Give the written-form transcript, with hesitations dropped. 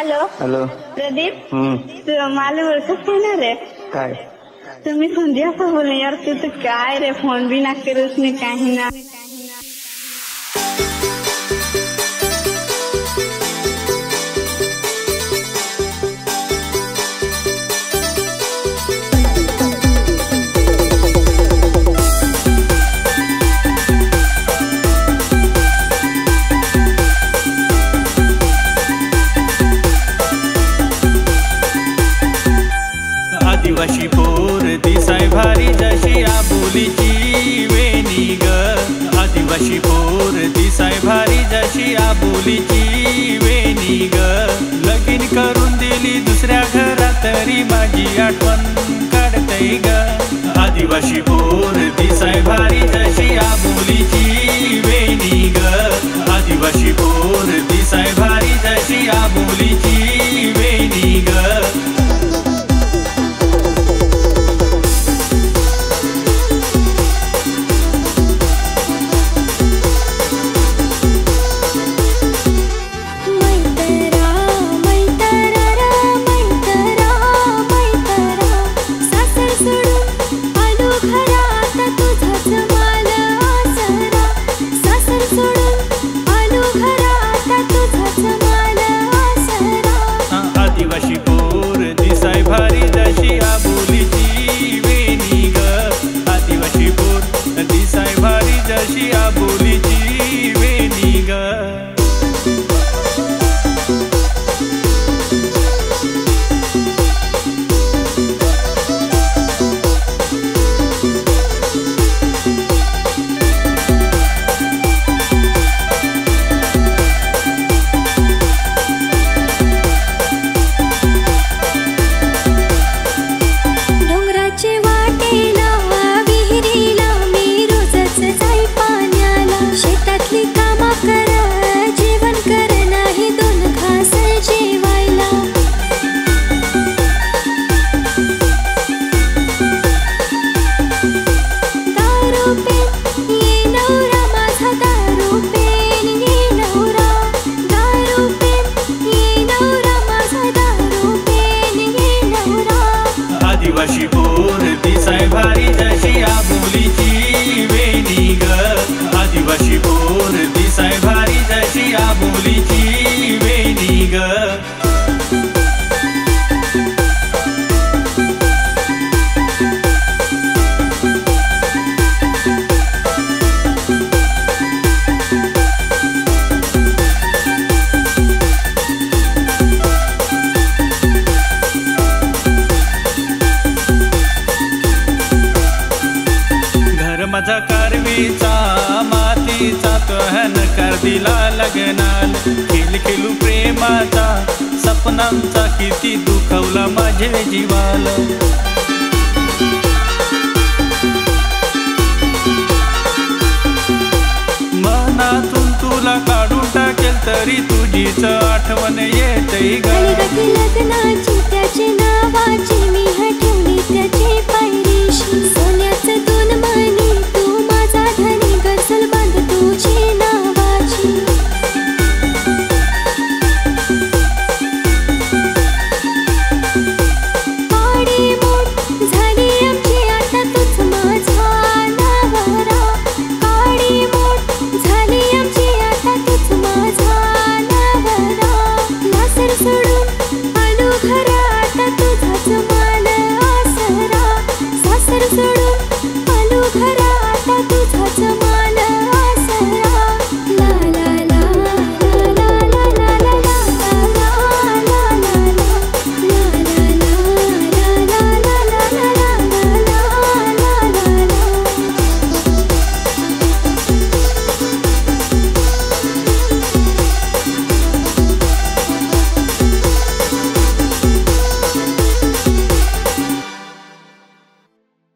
Hello hello Pradeep मला ओळखत नाही रे काय तुम्ही संध्या बोल यार तू तो काय रे फोन भी ना करे उसने काही ना आदिवासी पोर दिसाय भारी जशी आबोलीची वेणी ग। आदिवासी पोर दिसाय भारी जशी आबोलीची वेणी ग। लगीन करून दिली दुसऱ्या घरात तरी माझी आठवण काढतय ग। आदिवासी पोर दिसाय भारी जशी आबोलीची वेणी ग। आदिवासी पोर दिसाय भारी जशी आबोलीची वेणी ग। आदिवासी पोर दिसाय भारी जशी आबोलीची वेणी ग। आदिवासी पोर दिसाय भारी जशी आबोलीची वेणी ग। आदिवासी पोर दिसाय भारी जशी आबोलीची वेणी ग। आदिवासी पोर दिसाय भारी जशी आबोलीची वेणी ग। माझा कारवीचा मातीचा तोहन कर दिला लग्नाल। खिल खिलू प्रेमाचा सपनांचा किती दुखवला माझे जीवाल। मनातून तुला काढून टाकेल तरी तुझीच आठवण येते ग। लग्नाची त्याची नावाची मी हटवली त्याची पायरीशी। सोन्याचं दोन मणी तू माझा धनी गजल बांध तुझी नावाची। काडीमोड झाली आमची आता तूच माझा नवरा। काडीमोड झाली आमची आता तूच माझा नवरा। लासर सोडून